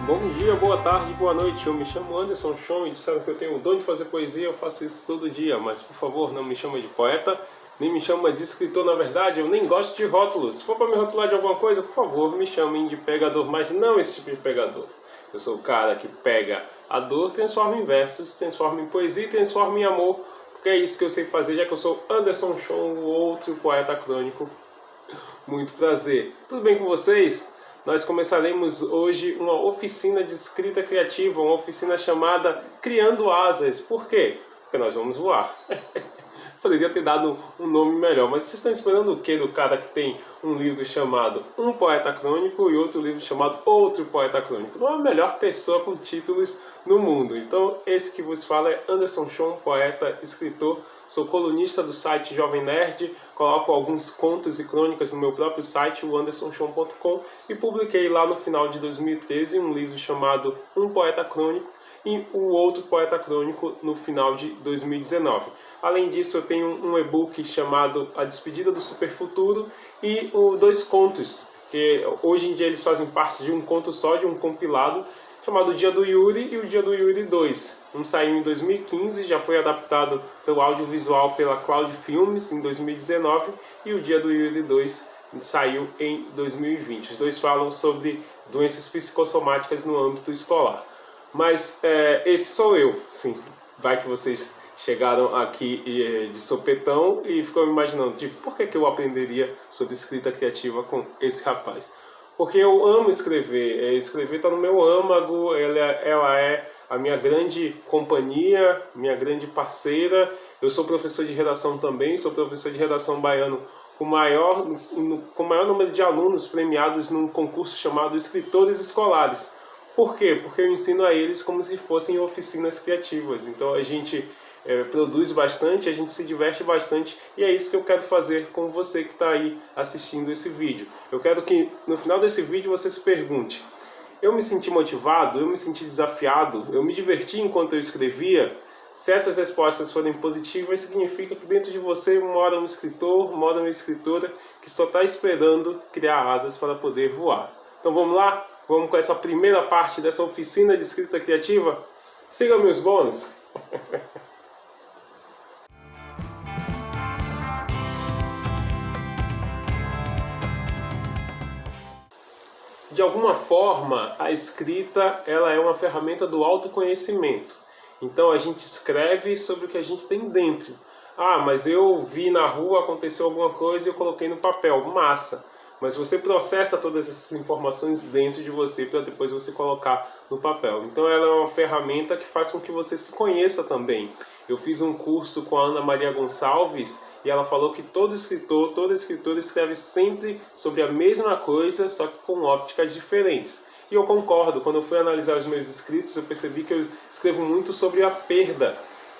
Bom dia, boa tarde, boa noite. Eu me chamo Anderson Chon e disseram que eu tenho o dom de fazer poesia. Eu faço isso todo dia, mas por favor, não me chama de poeta, nem me chama de escritor. Na verdade, eu nem gosto de rótulos. Se for para me rotular de alguma coisa, por favor, me chamem de pegador, mas não esse tipo de pegador. Eu sou o cara que pega a dor, transforma em versos, transforma em poesia e transforma em amor, porque é isso que eu sei fazer, já que eu sou Anderson Chon, o outro poeta crônico. Muito prazer. Tudo bem com vocês? Nós começaremos hoje uma oficina de escrita criativa, uma oficina chamada Criando Asas. Por quê? Porque nós vamos voar. Poderia ter dado um nome melhor, mas vocês estão esperando o quê do cara que tem um livro chamado Um Poeta Crônico e outro livro chamado Outro Poeta Crônico? Não é a melhor pessoa com títulos no mundo. Então, esse que vos fala é Anderson Chon, poeta, escritor. Sou colunista do site Jovem Nerd, coloco alguns contos e crônicas no meu próprio site, o andersonchon.com, e publiquei lá no final de 2013 um livro chamado Um Poeta Crônico e o Outro Poeta Crônico no final de 2019. Além disso, eu tenho um e-book chamado A Despedida do Superfuturo e dois contos, que hoje em dia eles fazem parte de um conto só, de um compilado, chamado O Dia do Yuri e O Dia do Yuri 2. Um saiu em 2015, já foi adaptado pelo audiovisual pela Cloud Filmes em 2019, e O Dia do Yuri 2 saiu em 2020. Os dois falam sobre doenças psicossomáticas no âmbito escolar. Mas esse sou eu, sim. Vai que vocês chegaram aqui de sopetão e ficam imaginando, por que eu aprenderia sobre escrita criativa com esse rapaz? Porque eu amo escrever. Escrever está no meu âmago, ela é a minha grande companhia, minha grande parceira. Eu sou professor de redação também, sou professor de redação baiano com o maior número de alunos premiados num concurso chamado Escritores Escolares. Por quê? Porque eu ensino a eles como se fossem oficinas criativas. Então a gente produz bastante, a gente se diverte bastante, e é isso que eu quero fazer com você que está aí assistindo esse vídeo. Eu quero que no final desse vídeo você se pergunte: eu me senti motivado? Eu me senti desafiado? Eu me diverti enquanto eu escrevia? Se essas respostas forem positivas, significa que dentro de você mora um escritor, mora uma escritora que só está esperando criar asas para poder voar. Então vamos lá? Vamos com essa primeira parte dessa oficina de escrita criativa? Siga meus bônus! De alguma forma, a escrita ela é uma ferramenta do autoconhecimento. Então a gente escreve sobre o que a gente tem dentro. Ah, mas eu vi na rua, aconteceu alguma coisa e eu coloquei no papel. Massa! Mas você processa todas essas informações dentro de você para depois você colocar no papel. Então ela é uma ferramenta que faz com que você se conheça também. Eu fiz um curso com a Ana Maria Gonçalves e ela falou que todo escritor escreve sempre sobre a mesma coisa, só que com ópticas diferentes. E eu concordo. Quando eu fui analisar os meus escritos, eu percebi que eu escrevo muito sobre a perda.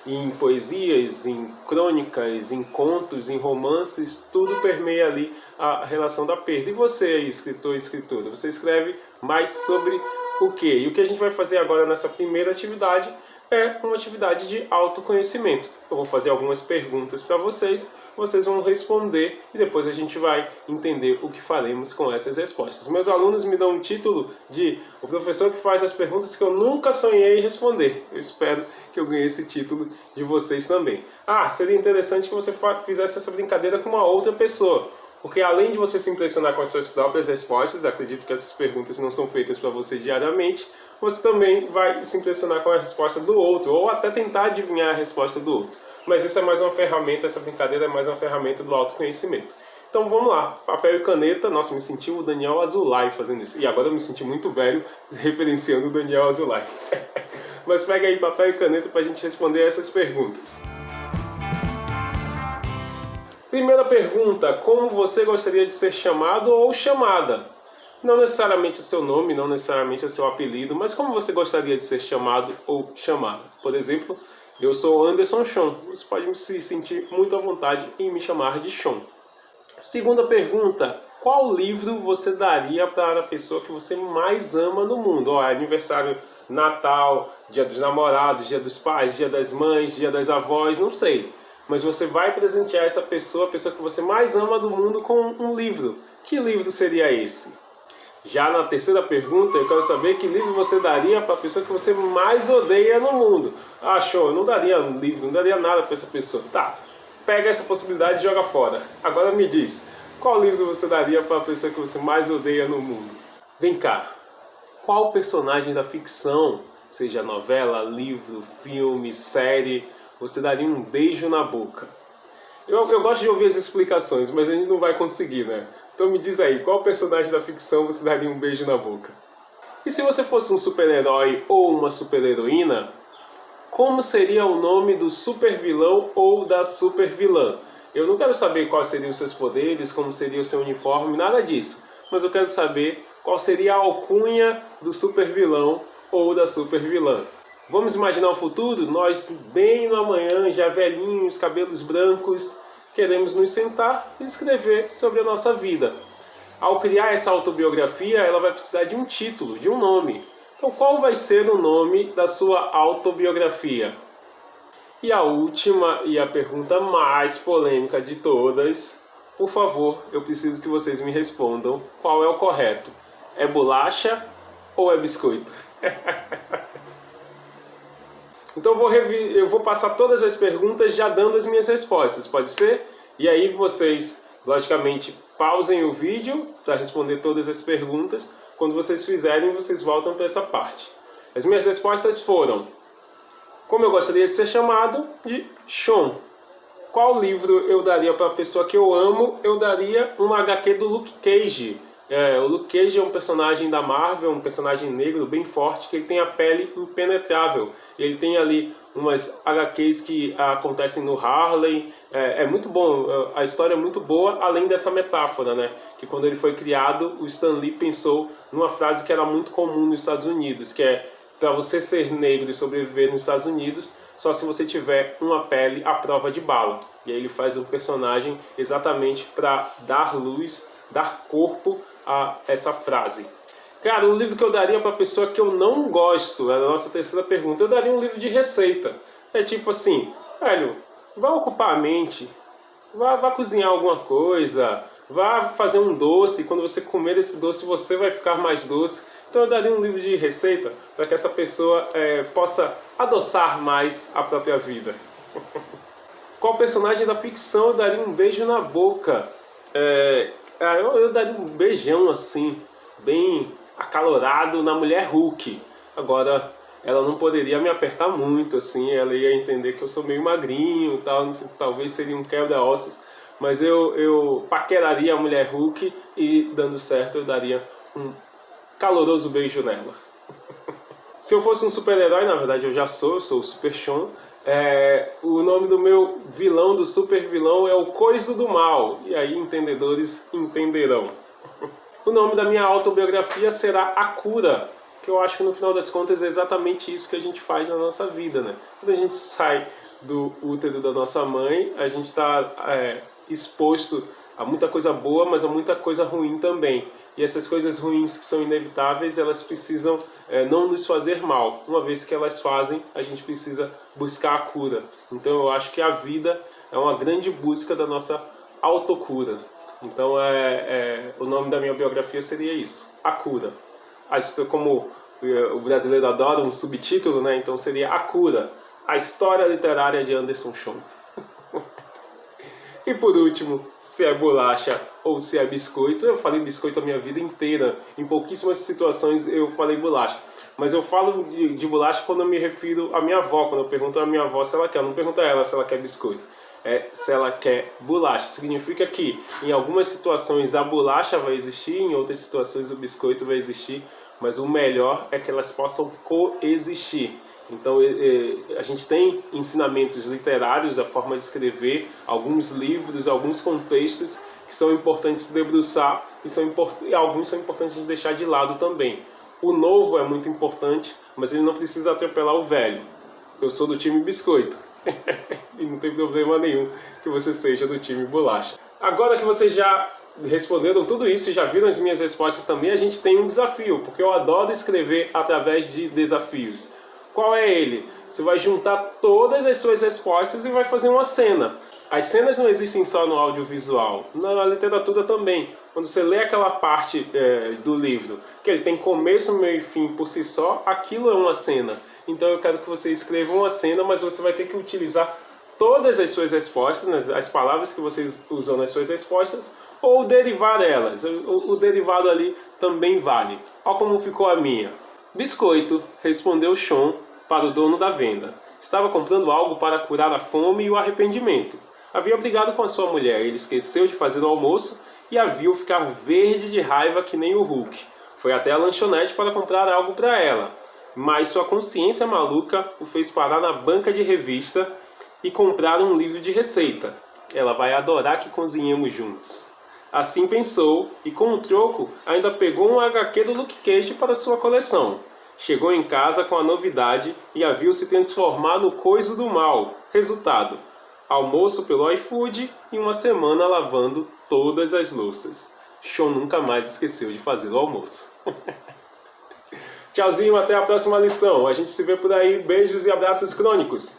Em poesias, em crônicas, em contos, em romances, tudo permeia ali a relação da perda. E você aí, escritor e escritora, você escreve mais sobre o quê? E o que a gente vai fazer agora nessa primeira atividade é uma atividade de autoconhecimento. Eu vou fazer algumas perguntas para vocês, vocês vão responder e depois a gente vai entender o que faremos com essas respostas. Meus alunos me dão um título de o professor que faz as perguntas que eu nunca sonhei responder. Eu espero que eu ganhe esse título de vocês também. Ah, seria interessante que você fizesse essa brincadeira com uma outra pessoa. Porque além de você se impressionar com as suas próprias respostas, acredito que essas perguntas não são feitas para você diariamente, você também vai se impressionar com a resposta do outro, ou até tentar adivinhar a resposta do outro. Mas isso é mais uma ferramenta, essa brincadeira é mais uma ferramenta do autoconhecimento. Então vamos lá, papel e caneta. Nossa, me senti o Daniel Azulay fazendo isso. E agora eu me senti muito velho referenciando o Daniel Azulay. Mas pega aí papel e caneta para a gente responder essas perguntas. Primeira pergunta: como você gostaria de ser chamado ou chamada? Não necessariamente o seu nome, não necessariamente o seu apelido, mas como você gostaria de ser chamado ou chamada? Por exemplo, eu sou Anderson Chon. Você pode se sentir muito à vontade em me chamar de Chon. Segunda pergunta: qual livro você daria para a pessoa que você mais ama no mundo? Aniversário, Natal, Dia dos Namorados, Dia dos Pais, Dia das Mães, Dia das Avós, não sei. Mas você vai presentear essa pessoa, a pessoa que você mais ama do mundo, com um livro. Que livro seria esse? Já na terceira pergunta, eu quero saber que livro você daria para a pessoa que você mais odeia no mundo. Ah, show, eu não daria um livro, não daria nada para essa pessoa. Tá, pega essa possibilidade e joga fora. Agora me diz, qual livro você daria para a pessoa que você mais odeia no mundo? Vem cá, qual personagem da ficção, seja novela, livro, filme, série, você daria um beijo na boca? Eu gosto de ouvir as explicações, mas a gente não vai conseguir, né? Então me diz aí, qual personagem da ficção você daria um beijo na boca? E se você fosse um super-herói ou uma super-heroína, como seria o nome do super-vilão ou da super-vilã? Eu não quero saber quais seriam os seus poderes, como seria o seu uniforme, nada disso. Mas eu quero saber qual seria a alcunha do super-vilão ou da super-vilã. Vamos imaginar o futuro? Nós, bem no amanhã, já velhinhos, cabelos brancos, queremos nos sentar e escrever sobre a nossa vida. Ao criar essa autobiografia, ela vai precisar de um título, de um nome. Então, qual vai ser o nome da sua autobiografia? E a última e a pergunta mais polêmica de todas, por favor, eu preciso que vocês me respondam qual é o correto. É bolacha ou é biscoito? Então eu vou passar todas as perguntas já dando as minhas respostas, pode ser? E aí vocês, logicamente, pausem o vídeo para responder todas as perguntas. Quando vocês fizerem, vocês voltam para essa parte. As minhas respostas foram: como eu gostaria de ser chamado? De Sean. Qual livro eu daria para a pessoa que eu amo? Eu daria um HQ do Luke Cage. O Luke Cage é um personagem da Marvel, um personagem negro bem forte, que ele tem a pele impenetrável. Ele tem ali umas HQs que acontecem no Harlem. É muito bom, a história é muito boa, além dessa metáfora, né? Que quando ele foi criado, o Stan Lee pensou numa frase que era muito comum nos Estados Unidos, que é: para você ser negro e sobreviver nos Estados Unidos, só se você tiver uma pele à prova de bala. E aí ele faz um personagem exatamente para dar luz, dar corpo a essa frase. Cara, o livro que eu daria para a pessoa que eu não gosto, é a nossa terceira pergunta, eu daria um livro de receita. É tipo assim, velho, vá ocupar a mente, vá cozinhar alguma coisa, vá fazer um doce, quando você comer esse doce você vai ficar mais doce. Então eu daria um livro de receita para que essa pessoa possa adoçar mais a própria vida. Qual personagem da ficção eu daria um beijo na boca? Eu daria um beijão assim, bem acalorado na mulher Hulk. Agora, ela não poderia me apertar muito, assim, ela ia entender que eu sou meio magrinho e tal, talvez seria um quebra-ossos, mas eu paqueraria a mulher Hulk e, dando certo, eu daria um caloroso beijo nela. Se eu fosse um super-herói, na verdade eu sou o Super Sean. O nome do meu vilão, do super vilão, é o Coiso do Mal. E aí entendedores entenderão. O nome da minha autobiografia será A Cura, que eu acho que no final das contas é exatamente isso que a gente faz na nossa vida, né? Quando a gente sai do útero da nossa mãe, a gente está exposto a muita coisa boa, mas a muita coisa ruim também. E essas coisas ruins que são inevitáveis, elas precisam não nos fazer mal. Uma vez que elas fazem, a gente precisa buscar a cura. Então eu acho que a vida é uma grande busca da nossa autocura. Então o nome da minha biografia seria isso, A Cura. Como o brasileiro adora um subtítulo, né? Então seria A Cura, a história literária de Anderson Sean. E por último, se é bolacha ou se é biscoito. Eu falei biscoito a minha vida inteira. Em pouquíssimas situações eu falei bolacha. Mas eu falo de bolacha quando eu me refiro à minha avó. Quando eu pergunto à minha avó se ela quer. Eu não pergunto a ela se ela quer biscoito. Se ela quer bolacha. Significa que em algumas situações a bolacha vai existir, em outras situações o biscoito vai existir. Mas o melhor é que elas possam coexistir. Então a gente tem ensinamentos literários, a forma de escrever, alguns livros, alguns contextos que são importantes se debruçar e alguns são importantes de deixar de lado também. O novo é muito importante, mas ele não precisa atropelar o velho. Eu sou do time biscoito e não tem problema nenhum que você seja do time bolacha. Agora que vocês já responderam tudo isso e já viram as minhas respostas também, a gente tem um desafio, porque eu adoro escrever através de desafios. Qual é ele? Você vai juntar todas as suas respostas e vai fazer uma cena. As cenas não existem só no audiovisual, na literatura também. Quando você lê aquela parte do livro, que ele tem começo, meio e fim por si só, aquilo é uma cena. Então eu quero que você escreva uma cena, mas você vai ter que utilizar todas as suas respostas, né, as palavras que vocês usam nas suas respostas, ou derivar elas. O derivado ali também vale. Olha como ficou a minha. Biscoito, respondeu Sean para o dono da venda. Estava comprando algo para curar a fome e o arrependimento. Havia brigado com a sua mulher, ele esqueceu de fazer o almoço e a viu ficar verde de raiva que nem o Hulk. Foi até a lanchonete para comprar algo para ela, mas sua consciência maluca o fez parar na banca de revista e comprar um livro de receita. Ela vai adorar que cozinhemos juntos. Assim pensou e com o troco ainda pegou um HQ do Luke Cage para sua coleção. Chegou em casa com a novidade e a viu se transformar no coiso do mal. Resultado: almoço pelo iFood e uma semana lavando todas as louças. Sean nunca mais esqueceu de fazer o almoço. Tchauzinho, até a próxima lição. A gente se vê por aí. Beijos e abraços crônicos.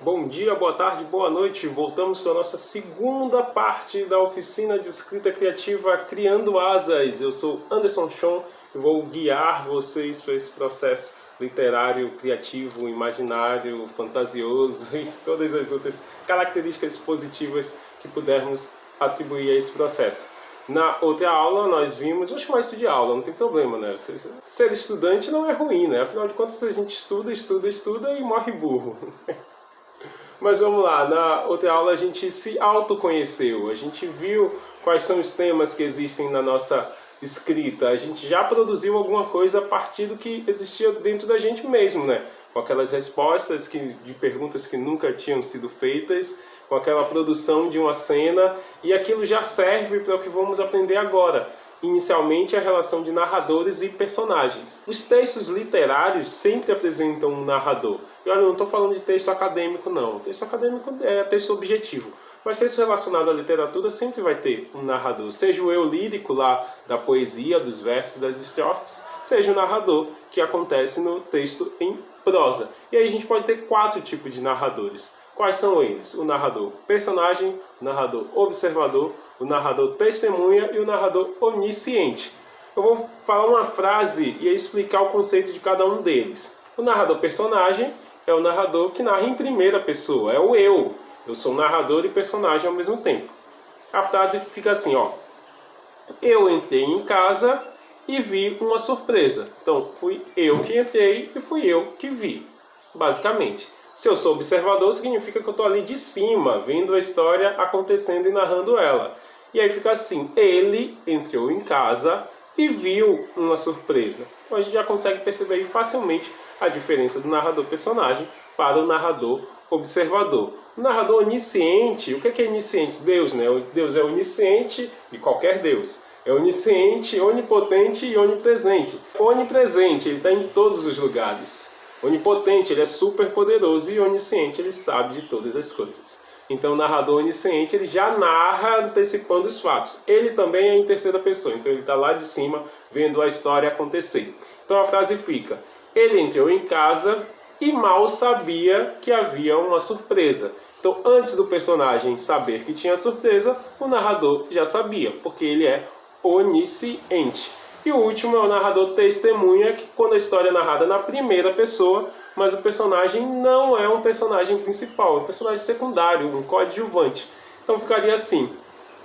Bom dia, boa tarde, boa noite. Voltamos para a nossa segunda parte da oficina de escrita criativa Criando Asas. Eu sou Anderson Sean e vou guiar vocês para esse processo literário, criativo, imaginário, fantasioso e todas as outras características positivas que pudermos atribuir a esse processo. Na outra aula nós vimos, vou chamar isso de aula, não tem problema, né? Ser estudante não é ruim, né? Afinal de contas a gente estuda e morre burro. Mas vamos lá, na outra aula a gente se autoconheceu, a gente viu quais são os temas que existem na nossa escrita, a gente já produziu alguma coisa a partir do que existia dentro da gente mesmo, né? Com aquelas respostas de perguntas que nunca tinham sido feitas, com aquela produção de uma cena, e aquilo já serve para o que vamos aprender agora. Inicialmente, a relação de narradores e personagens. Os textos literários sempre apresentam um narrador. E olha, eu não estou falando de texto acadêmico, não. O texto acadêmico é texto objetivo. Mas texto relacionado à literatura sempre vai ter um narrador. Seja o eu lírico lá da poesia, dos versos, das estrofes, seja o narrador que acontece no texto em prosa. E aí a gente pode ter 4 tipos de narradores. Quais são eles? O narrador personagem, o narrador observador, o narrador testemunha e o narrador onisciente. Eu vou falar uma frase e explicar o conceito de cada um deles. O narrador personagem é o narrador que narra em primeira pessoa, é o eu. Eu sou narrador e personagem ao mesmo tempo. A frase fica assim, ó. Eu entrei em casa e vi uma surpresa. Então, fui eu que entrei e fui eu que vi, basicamente. Se eu sou observador, significa que eu estou ali de cima, vendo a história acontecendo e narrando ela. E aí fica assim, ele entrou em casa e viu uma surpresa. Então a gente já consegue perceber aí facilmente a diferença do narrador-personagem para o narrador-observador. O narrador onisciente, o que é onisciente? Deus, né? Deus é onisciente de qualquer Deus. É onisciente, onipotente e onipresente. Onipresente, ele está em todos os lugares. Onipotente, ele é super poderoso, e onisciente, ele sabe de todas as coisas. Então o narrador onisciente, ele já narra antecipando os fatos. Ele também é em terceira pessoa, então ele está lá de cima vendo a história acontecer. Então a frase fica, ele entrou em casa e mal sabia que havia uma surpresa. Então antes do personagem saber que tinha surpresa, o narrador já sabia, porque ele é onisciente. E o último é o narrador testemunha, que quando a história é narrada na primeira pessoa, mas o personagem não é um personagem principal, é um personagem secundário, um coadjuvante. Então ficaria assim,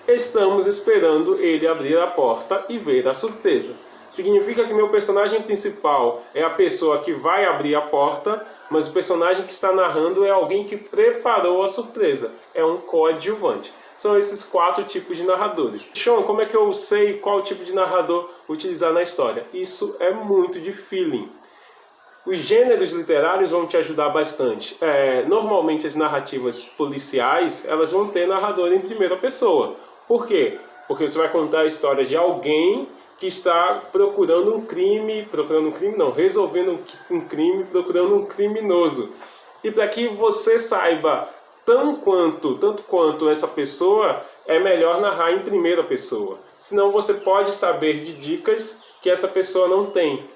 estamos esperando ele abrir a porta e ver a surpresa. Significa que meu personagem principal é a pessoa que vai abrir a porta, mas o personagem que está narrando é alguém que preparou a surpresa, é um coadjuvante. São esses 4 tipos de narradores. Sean, como é que eu sei qual tipo de narrador utilizar na história? Isso é muito de feeling. Os gêneros literários vão te ajudar bastante. Normalmente as narrativas policiais, elas vão ter narrador em primeira pessoa. Por quê? Porque você vai contar a história de alguém que está resolvendo um crime, procurando um criminoso. E para que você saiba tanto quanto essa pessoa, é melhor narrar em primeira pessoa. senão você pode saber de dicas que essa pessoa não tem.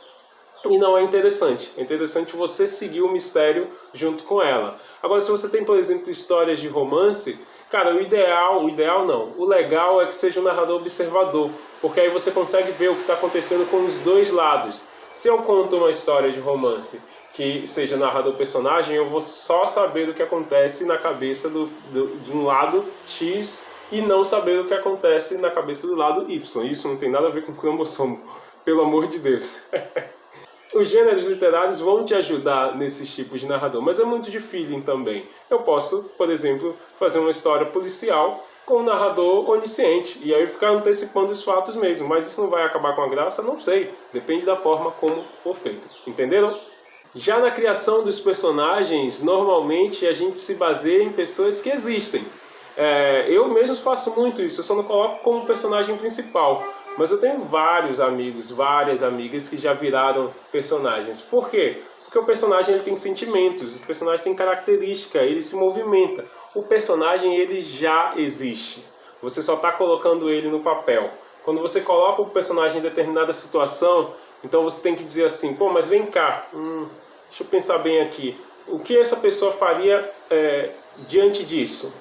E não é interessante. É interessante você seguir o mistério junto com ela. Agora, se você tem, por exemplo, histórias de romance, cara, o legal é que seja um narrador observador, porque aí você consegue ver o que está acontecendo com os dois lados. Se eu conto uma história de romance que seja narrador-personagem, eu vou só saber o que acontece na cabeça de um lado X e não saber o que acontece na cabeça do lado Y. Isso não tem nada a ver com cromossomo, pelo amor de Deus. Os gêneros literários vão te ajudar nesses tipos de narrador, mas é muito de feeling também. Eu posso, por exemplo, fazer uma história policial com um narrador onisciente, e aí ficar antecipando os fatos mesmo. Mas isso não vai acabar com a graça? Não sei. Depende da forma como for feito. Entenderam? Já na criação dos personagens, normalmente a gente se baseia em pessoas que existem. Eu mesmo faço muito isso, eu só não coloco como personagem principal. Mas eu tenho vários amigos, várias amigas que já viraram personagens. Por quê? Porque o personagem ele tem sentimentos, o personagem tem característica, ele se movimenta. O personagem ele já existe. Você só está colocando ele no papel. Quando você coloca o personagem em determinada situação, então você tem que dizer assim, pô, mas vem cá, deixa eu pensar bem aqui. O que essa pessoa faria diante disso?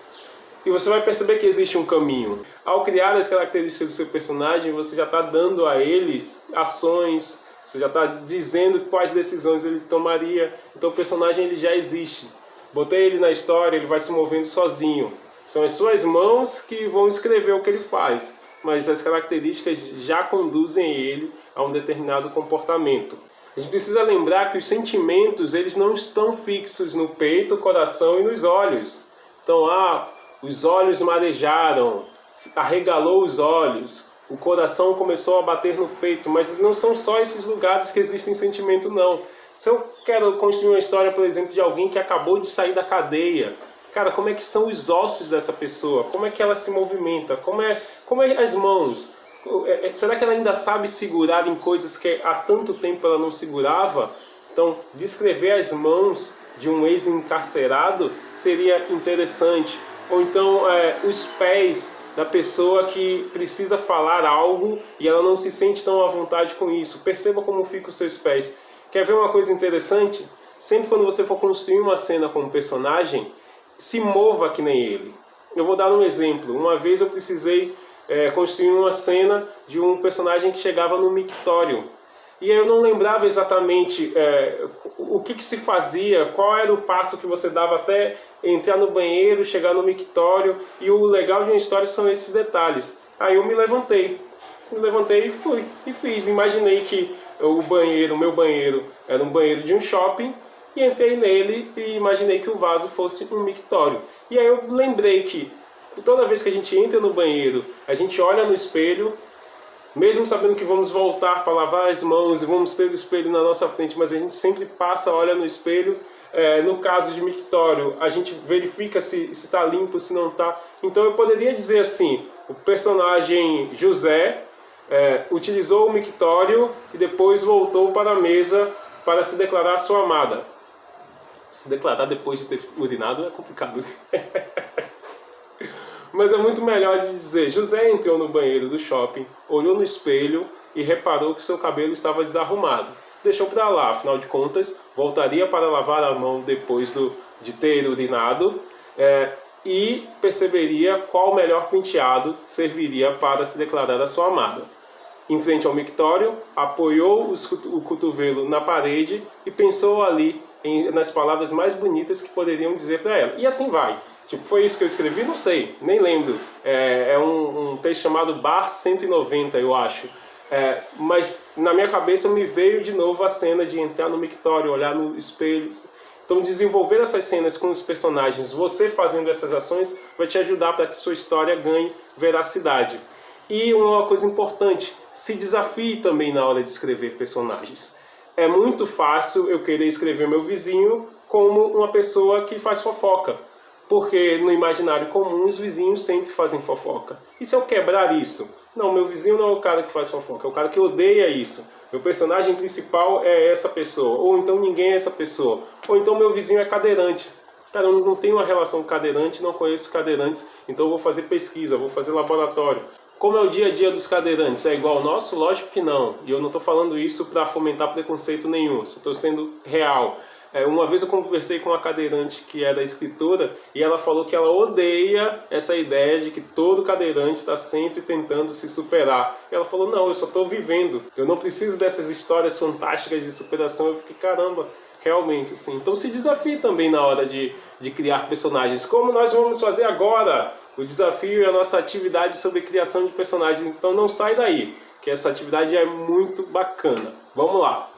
E você vai perceber que existe um caminho. Ao criar as características do seu personagem, você já está dando a eles ações, você já está dizendo quais decisões ele tomaria. Então o personagem ele já existe. Botei ele na história, ele vai se movendo sozinho. São as suas mãos que vão escrever o que ele faz, mas as características já conduzem ele a um determinado comportamento. A gente precisa lembrar que os sentimentos eles não estão fixos no peito, coração e nos olhos. Então, os olhos marejaram, arregalou os olhos, o coração começou a bater no peito, mas não são só esses lugares que existem sentimento, não. Se eu quero construir uma história, por exemplo, de alguém que acabou de sair da cadeia, cara, como é que são os ossos dessa pessoa? Como é que ela se movimenta? Como é as mãos? Será que ela ainda sabe segurar em coisas que há tanto tempo ela não segurava? Então, descrever as mãos de um ex-encarcerado seria interessante. Ou então os pés da pessoa que precisa falar algo e ela não se sente tão à vontade com isso. Perceba como ficam os seus pés. Quer ver uma coisa interessante? Sempre quando você for construir uma cena com um personagem, se mova que nem ele. Eu vou dar um exemplo. Uma vez eu precisei construir uma cena de um personagem que chegava no mictório. E eu não lembrava exatamente o que se fazia, qual era o passo que você dava até entrar no banheiro, chegar no mictório. E o legal de uma história são esses detalhes. Aí eu me levantei e fui, e fiz. Imaginei que o meu banheiro era um banheiro de um shopping, e entrei nele e imaginei que o vaso fosse um mictório. E aí eu lembrei que toda vez que a gente entra no banheiro, a gente olha no espelho, mesmo sabendo que vamos voltar para lavar as mãos e vamos ter o espelho na nossa frente, mas a gente sempre passa, olha no espelho. No caso de mictório, a gente verifica se está limpo, se não está. Então eu poderia dizer assim, o personagem José utilizou o mictório e depois voltou para a mesa para se declarar a sua amada. Se declarar depois de ter urinado é complicado. Mas é muito melhor de dizer, José entrou no banheiro do shopping, olhou no espelho e reparou que seu cabelo estava desarrumado. Deixou para lá, afinal de contas, voltaria para lavar a mão depois de ter urinado e perceberia qual melhor penteado serviria para se declarar a sua amada. Em frente ao mictório, apoiou o cotovelo na parede e pensou ali nas palavras mais bonitas que poderiam dizer para ela. E assim vai. Tipo, foi isso que eu escrevi? Não sei, nem lembro. É um texto chamado Bar 190, eu acho. Mas na minha cabeça me veio de novo a cena de entrar no mictório, olhar no espelho. Então desenvolver essas cenas com os personagens, você fazendo essas ações, vai te ajudar para que sua história ganhe veracidade. E uma coisa importante, se desafie também na hora de escrever personagens. É muito fácil eu querer escrever meu vizinho como uma pessoa que faz fofoca. Porque no imaginário comum os vizinhos sempre fazem fofoca. E se eu quebrar isso? Não, meu vizinho não é o cara que faz fofoca, é o cara que odeia isso. Meu personagem principal é essa pessoa, ou então ninguém é essa pessoa. Ou então meu vizinho é cadeirante. Cara, eu não tenho uma relação com cadeirante, não conheço cadeirantes, então eu vou fazer pesquisa, vou fazer laboratório. Como é o dia a dia dos cadeirantes? É igual ao nosso? Lógico que não. E eu não estou falando isso para fomentar preconceito nenhum. Estou sendo real. Uma vez eu conversei com uma cadeirante que era escritora e ela falou que ela odeia essa ideia de que todo cadeirante está sempre tentando se superar. Ela falou, não, eu só estou vivendo. Eu não preciso dessas histórias fantásticas de superação. Eu fiquei, caramba, realmente, assim. Então se desafie também na hora de criar personagens, como nós vamos fazer agora. O desafio é a nossa atividade sobre criação de personagens, então não sai daí, que essa atividade é muito bacana. Vamos lá!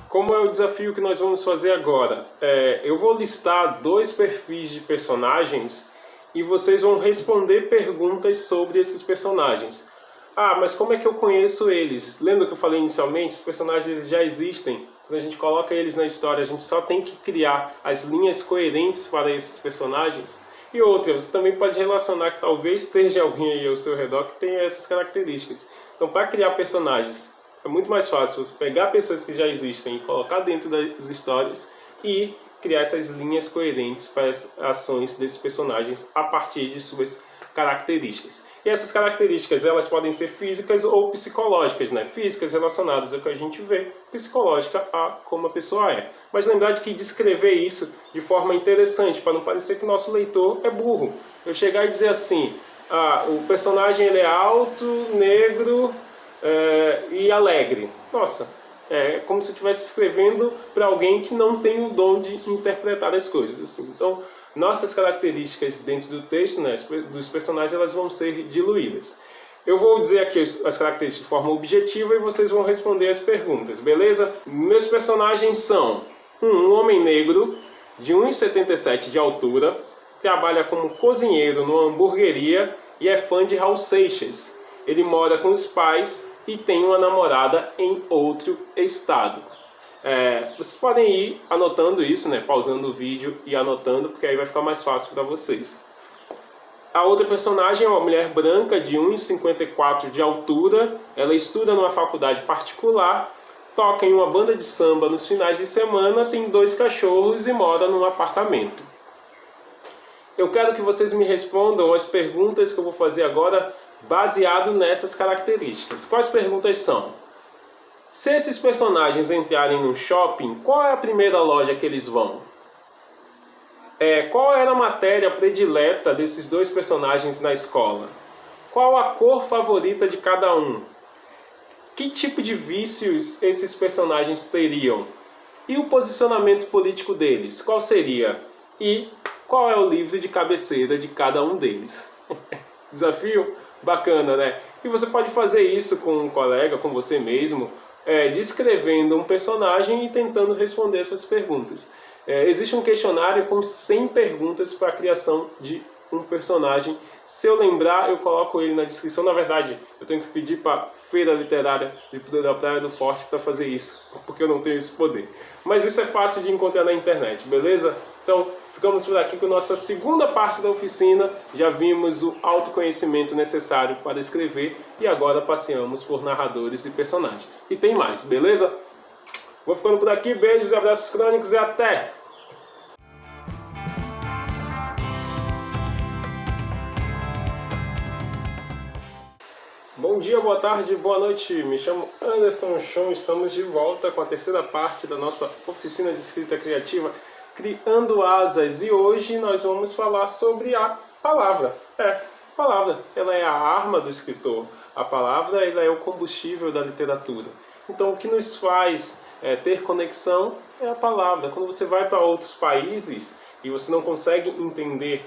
Como é o desafio que nós vamos fazer agora? Eu vou listar 2 perfis de personagens e vocês vão responder perguntas sobre esses personagens. Ah, mas como é que eu conheço eles? Lembra que eu falei inicialmente? Os personagens já existem. Quando a gente coloca eles na história, a gente só tem que criar as linhas coerentes para esses personagens. E outra, você também pode relacionar que talvez esteja alguém aí ao seu redor que tenha essas características. Então, para criar personagens, é muito mais fácil você pegar pessoas que já existem e colocar dentro das histórias e criar essas linhas coerentes para as ações desses personagens a partir de suas características. E essas características, elas podem ser físicas ou psicológicas, né? Físicas relacionadas ao que a gente vê, psicológica a como a pessoa é. Mas lembrar de que descrever isso de forma interessante, para não parecer que o nosso leitor é burro. Eu chegar e dizer assim, o personagem ele é alto, negro e alegre. Nossa, é como se eu estivesse escrevendo para alguém que não tem o dom de interpretar as coisas. Assim. Então, nossas características dentro do texto, né, dos personagens, elas vão ser diluídas. Eu vou dizer aqui as características de forma objetiva e vocês vão responder as perguntas, beleza? Meus personagens são um homem negro de 1,77 de altura, trabalha como cozinheiro numa hamburgueria e é fã de Raul Seixas. Ele mora com os pais e tem uma namorada em outro estado. Vocês podem ir anotando isso, né? Pausando o vídeo e anotando, porque aí vai ficar mais fácil para vocês. A outra personagem é uma mulher branca de 1,54 de altura. Ela estuda numa faculdade particular, toca em uma banda de samba nos finais de semana, tem 2 cachorros e mora num apartamento. Eu quero que vocês me respondam as perguntas que eu vou fazer agora baseado nessas características. Quais perguntas são? Se esses personagens entrarem no shopping, qual é a primeira loja que eles vão? Qual era a matéria predileta desses 2 personagens na escola? Qual a cor favorita de cada um? Que tipo de vícios esses personagens teriam? E o posicionamento político deles? Qual seria? E qual é o livro de cabeceira de cada um deles? Desafio? Bacana, né? E você pode fazer isso com um colega, com você mesmo, descrevendo um personagem e tentando responder essas perguntas. Existe um questionário com 100 perguntas para a criação de um personagem. Se eu lembrar, eu coloco ele na descrição. Na verdade, eu tenho que pedir para a Feira Literária da Praia do Forte para fazer isso, porque eu não tenho esse poder. Mas isso é fácil de encontrar na internet, beleza? Então, ficamos por aqui com a nossa segunda parte da oficina. Já vimos o autoconhecimento necessário para escrever e agora passeamos por narradores e personagens. E tem mais, beleza? Vou ficando por aqui, beijos e abraços crônicos e até! Bom dia, boa tarde, boa noite. Me chamo Anderson Chon. Estamos de volta com a terceira parte da nossa oficina de escrita criativa, Criando Asas. E hoje nós vamos falar sobre a palavra. A palavra, ela é a arma do escritor. A palavra, ela é o combustível da literatura. Então, o que nos faz ter conexão é a palavra. Quando você vai para outros países e você não consegue entender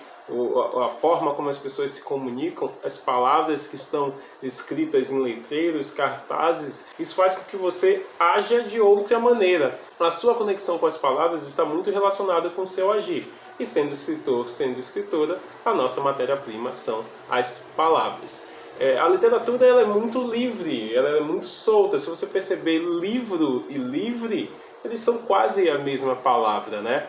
a forma como as pessoas se comunicam, as palavras que estão escritas em letreiros, cartazes, isso faz com que você haja de outra maneira. A sua conexão com as palavras está muito relacionada com o seu agir. E sendo escritor, sendo escritora, a nossa matéria-prima são as palavras. A literatura ela é muito livre, ela é muito solta. Se você perceber, livro e livre, eles são quase a mesma palavra, né?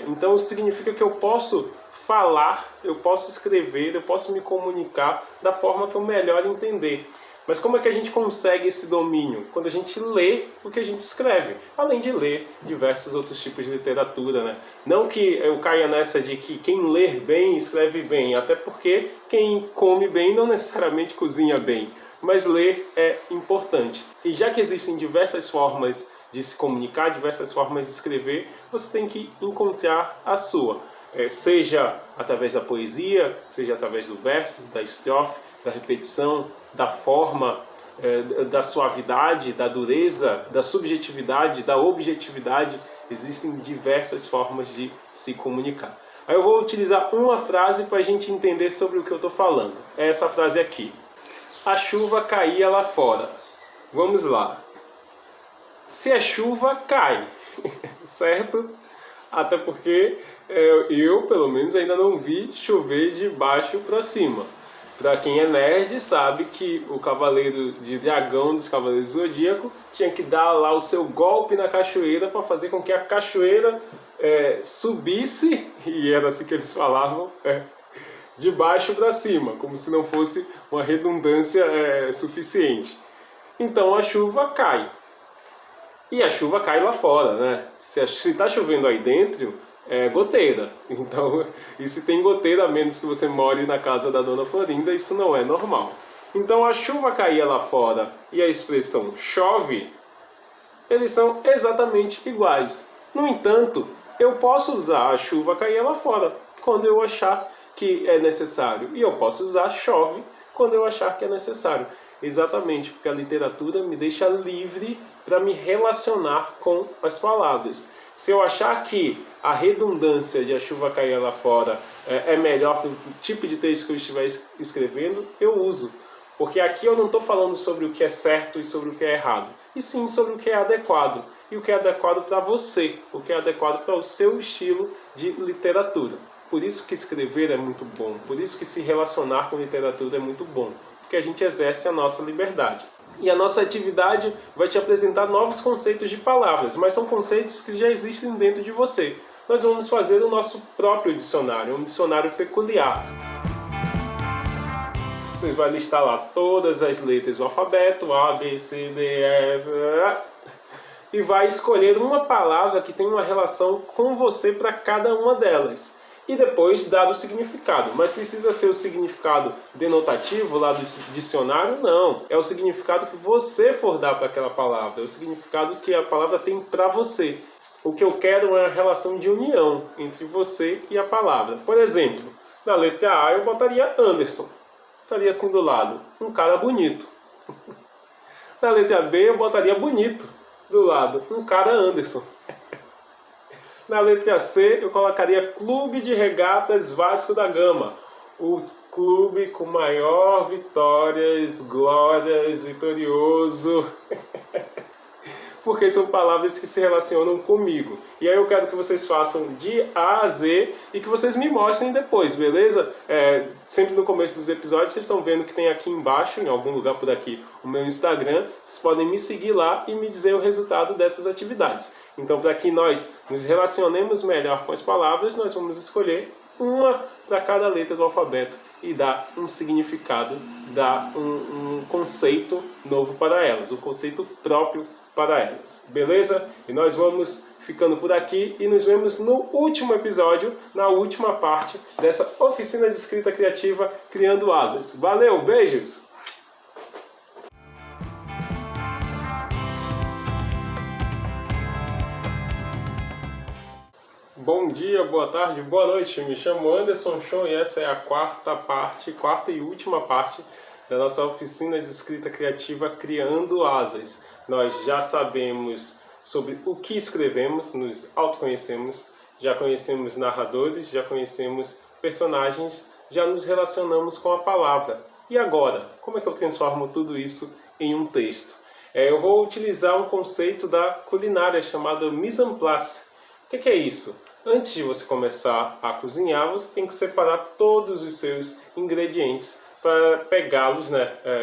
Então significa que eu posso falar, eu posso escrever, eu posso me comunicar da forma que eu melhor entender. Mas como é que a gente consegue esse domínio? Quando a gente lê o que a gente escreve, além de ler diversos outros tipos de literatura, né? Não que eu caia nessa de que quem lê bem escreve bem, até porque quem come bem não necessariamente cozinha bem, mas ler é importante. E já que existem diversas formas de se comunicar, diversas formas de escrever, você tem que encontrar a sua. Seja através da poesia, seja através do verso, da estrofe, da repetição, da forma, da suavidade, da dureza, da subjetividade, da objetividade. Existem diversas formas de se comunicar. Aí eu vou utilizar uma frase para a gente entender sobre o que eu estou falando. É essa frase aqui. A chuva caía lá fora. Vamos lá. Se a chuva cai, certo? Até porque eu, pelo menos, ainda não vi chover de baixo para cima. Para quem é nerd, sabe que o Cavaleiro de Dragão dos Cavaleiros do Zodíaco tinha que dar lá o seu golpe na cachoeira para fazer com que a cachoeira subisse, e era assim que eles falavam, de baixo para cima, como se não fosse uma redundância suficiente. Então a chuva cai. E a chuva cai lá fora, né? Se está chovendo aí dentro, é goteira. Então, e se tem goteira, a menos que você more na casa da Dona Florinda, isso não é normal. Então, a chuva caía lá fora e a expressão chove, eles são exatamente iguais. No entanto, eu posso usar a chuva caía lá fora quando eu achar que é necessário. E eu posso usar chove quando eu achar que é necessário. Exatamente, porque a literatura me deixa livre para me relacionar com as palavras. Se eu achar que a redundância de a chuva cair lá fora é melhor para o tipo de texto que eu estiver escrevendo, eu uso. Porque aqui eu não estou falando sobre o que é certo e sobre o que é errado, e sim sobre o que é adequado. E o que é adequado para você, o que é adequado para o seu estilo de literatura. Por isso que escrever é muito bom, por isso que se relacionar com literatura é muito bom. Porque a gente exerce a nossa liberdade. E a nossa atividade vai te apresentar novos conceitos de palavras, mas são conceitos que já existem dentro de você. Nós vamos fazer o nosso próprio dicionário, um dicionário peculiar. Você vai listar lá todas as letras do alfabeto, A, B, C, D, E, e vai escolher uma palavra que tem uma relação com você para cada uma delas. E depois dar o significado. Mas precisa ser o significado denotativo lá do dicionário? Não. É o significado que você for dar para aquela palavra. É o significado que a palavra tem para você. O que eu quero é a relação de união entre você e a palavra. Por exemplo, na letra A eu botaria Anderson. Estaria assim do lado. Um cara bonito. Na letra B eu botaria bonito do lado. Um cara Anderson. Na letra C, eu colocaria Clube de Regatas Vasco da Gama. O clube com maior vitórias, glórias, vitorioso. Porque são palavras que se relacionam comigo. E aí eu quero que vocês façam de A a Z e que vocês me mostrem depois, beleza? Sempre no começo dos episódios, vocês estão vendo que tem aqui embaixo, em algum lugar por aqui, o meu Instagram. Vocês podem me seguir lá e me dizer o resultado dessas atividades. Então, para que nós nos relacionemos melhor com as palavras, nós vamos escolher uma para cada letra do alfabeto e dar um significado, dar um conceito novo para elas, um conceito próprio para elas, beleza? E nós vamos ficando por aqui e nos vemos no último episódio, na última parte dessa oficina de escrita criativa Criando Asas. Valeu, beijos! Bom dia, boa tarde, boa noite. Me chamo Anderson Chon e essa é a quarta e última parte da nossa oficina de escrita criativa Criando Asas. Nós já sabemos sobre o que escrevemos, nos autoconhecemos, já conhecemos narradores, já conhecemos personagens, já nos relacionamos com a palavra. E agora, como é que eu transformo tudo isso em um texto? Eu vou utilizar um conceito da culinária chamado mise en place. O que é isso? Antes de você começar a cozinhar, você tem que separar todos os seus ingredientes para pegá-los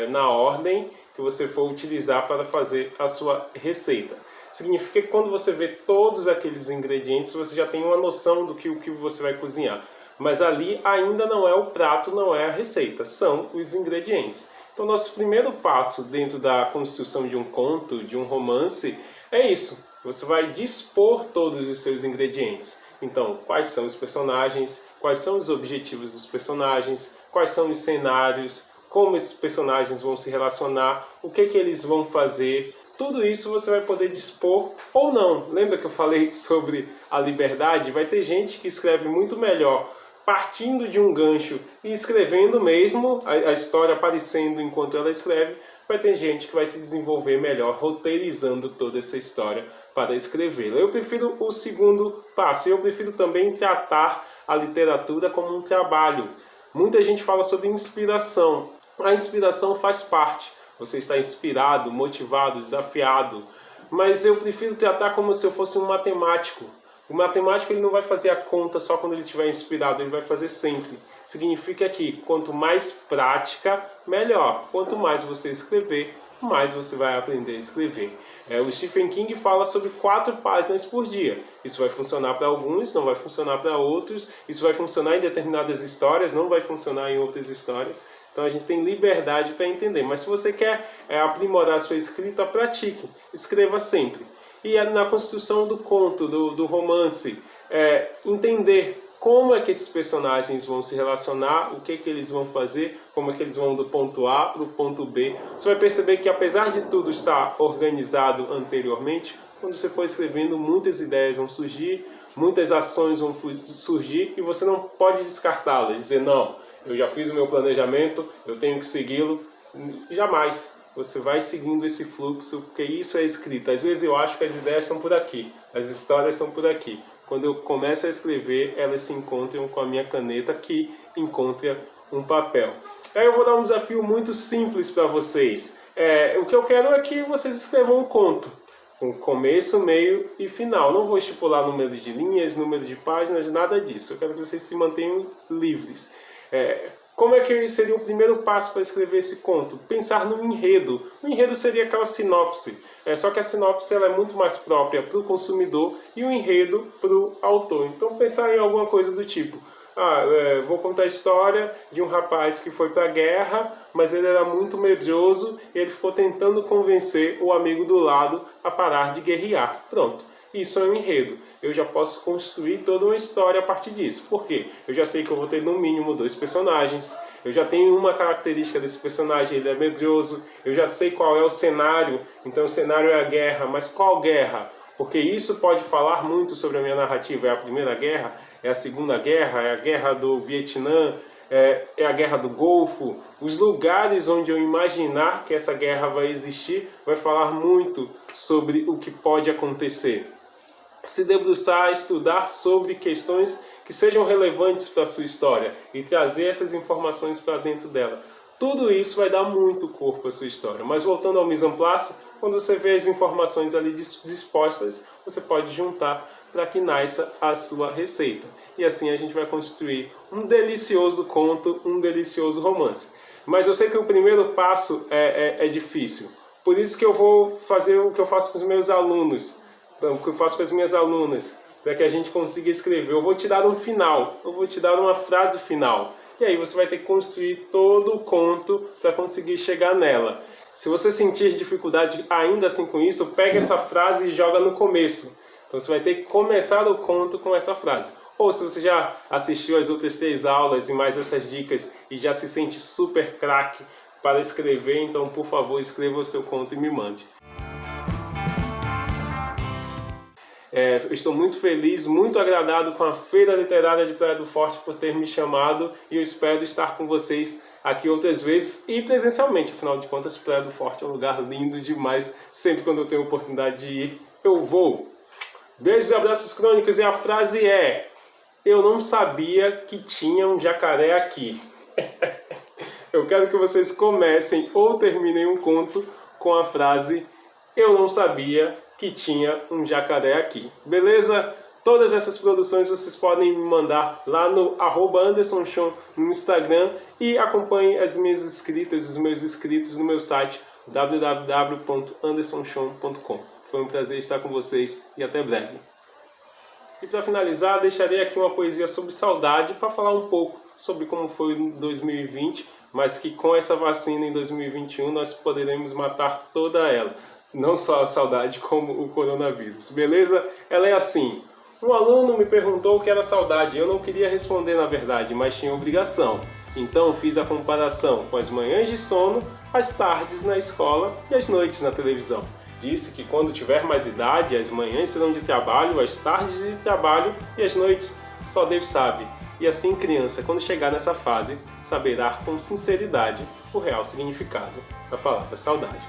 na ordem que você for utilizar para fazer a sua receita. Significa que quando você vê todos aqueles ingredientes, você já tem uma noção do que você vai cozinhar. Mas ali ainda não é o prato, não é a receita, são os ingredientes. Então, nosso primeiro passo dentro da construção de um conto, de um romance, é isso. Você vai dispor todos os seus ingredientes. Então, quais são os personagens, quais são os objetivos dos personagens, quais são os cenários, como esses personagens vão se relacionar, o que eles vão fazer. Tudo isso você vai poder dispor ou não. Lembra que eu falei sobre a liberdade? Vai ter gente que escreve muito melhor partindo de um gancho e escrevendo mesmo, a história aparecendo enquanto ela escreve. Vai ter gente que vai se desenvolver melhor roteirizando toda essa história para escrevê-la. Eu prefiro o segundo passo. Eu prefiro também tratar a literatura como um trabalho. Muita gente fala sobre inspiração. A inspiração faz parte. Você está inspirado, motivado, desafiado. Mas eu prefiro tratar como se eu fosse um matemático. O matemático ele não vai fazer a conta só quando ele estiver inspirado, ele vai fazer sempre. Significa que quanto mais prática, melhor. Quanto mais você escrever, mais você vai aprender a escrever. O Stephen King fala sobre 4 páginas por dia. Isso vai funcionar para alguns, não vai funcionar para outros. Isso vai funcionar em determinadas histórias, não vai funcionar em outras histórias. Então a gente tem liberdade para entender. Mas se você quer aprimorar a sua escrita, pratique. Escreva sempre. E na construção do conto, do romance, entender como é que esses personagens vão se relacionar, o que eles vão fazer, como é que eles vão do ponto A para o ponto B. Você vai perceber que apesar de tudo estar organizado anteriormente, quando você for escrevendo, muitas ideias vão surgir, muitas ações vão surgir e você não pode descartá-las, dizer não, eu já fiz o meu planejamento, eu tenho que segui-lo. Jamais. Você vai seguindo esse fluxo, porque isso é escrita. Às vezes eu acho que as ideias estão por aqui, as histórias estão por aqui. Quando eu começo a escrever, elas se encontram com a minha caneta que encontra um papel. Aí eu vou dar um desafio muito simples para vocês. O que eu quero é que vocês escrevam um conto, com começo, meio e final. Não vou estipular número de linhas, número de páginas, nada disso. Eu quero que vocês se mantenham livres. Como é que seria o primeiro passo para escrever esse conto? Pensar no enredo. O enredo seria aquela sinopse. Só que a sinopse ela é muito mais própria para o consumidor e o enredo para o autor. Então pensar em alguma coisa do tipo, vou contar a história de um rapaz que foi para a guerra, mas ele era muito medroso e ele ficou tentando convencer o amigo do lado a parar de guerrear. Pronto. Isso é um enredo. Eu já posso construir toda uma história a partir disso. Por quê? Eu já sei que eu vou ter no mínimo 2 personagens. Eu já tenho uma característica desse personagem, ele é medroso. Eu já sei qual é o cenário. Então o cenário é a guerra. Mas qual guerra? Porque isso pode falar muito sobre a minha narrativa. É a Primeira Guerra? É a Segunda Guerra? É a Guerra do Vietnã? É a Guerra do Golfo? Os lugares onde eu imaginar que essa guerra vai existir vai falar muito sobre o que pode acontecer. Se debruçar, estudar sobre questões que sejam relevantes para a sua história e trazer essas informações para dentro dela. Tudo isso vai dar muito corpo à sua história. Mas voltando ao mise en place, quando você vê as informações ali dispostas, você pode juntar para que nasça a sua receita. E assim a gente vai construir um delicioso conto, um delicioso romance. Mas eu sei que o primeiro passo é difícil. Por isso que eu vou fazer o que eu faço com os meus alunos. O que eu faço com as minhas alunas, para que a gente consiga escrever. Eu vou te dar um final, eu vou te dar uma frase final. E aí você vai ter que construir todo o conto para conseguir chegar nela. Se você sentir dificuldade ainda assim com isso, pega essa frase e joga no começo. Então você vai ter que começar o conto com essa frase. Ou se você já assistiu as outras 3 aulas e mais essas dicas e já se sente super craque para escrever, então por favor escreva o seu conto e me mande. Eu estou muito feliz, muito agradado com a Feira Literária de Praia do Forte por ter me chamado e eu espero estar com vocês aqui outras vezes e presencialmente. Afinal de contas, Praia do Forte é um lugar lindo demais. Sempre quando eu tenho oportunidade de ir, eu vou. Beijos e abraços crônicos e a frase é: eu não sabia que tinha um jacaré aqui. Eu quero que vocês comecem ou terminem um conto com a frase: eu não sabia que tinha um jacaré aqui. Beleza? Todas essas produções vocês podem me mandar lá no @AndersonShon no Instagram e acompanhem as minhas escritas, os meus escritos no meu site www.andersonshon.com. Foi um prazer estar com vocês e até breve. E para finalizar, deixarei aqui uma poesia sobre saudade para falar um pouco sobre como foi 2020, mas que com essa vacina em 2021 nós poderemos matar toda ela. Não só a saudade, como o coronavírus. Beleza? Ela é assim. Um aluno me perguntou o que era saudade. Eu não queria responder na verdade, mas tinha obrigação. Então fiz a comparação com as manhãs de sono, as tardes na escola e as noites na televisão. Disse que quando tiver mais idade, as manhãs serão de trabalho, as tardes de trabalho e as noites só Deus sabe. E assim, criança, quando chegar nessa fase, saberá com sinceridade o real significado da palavra saudade.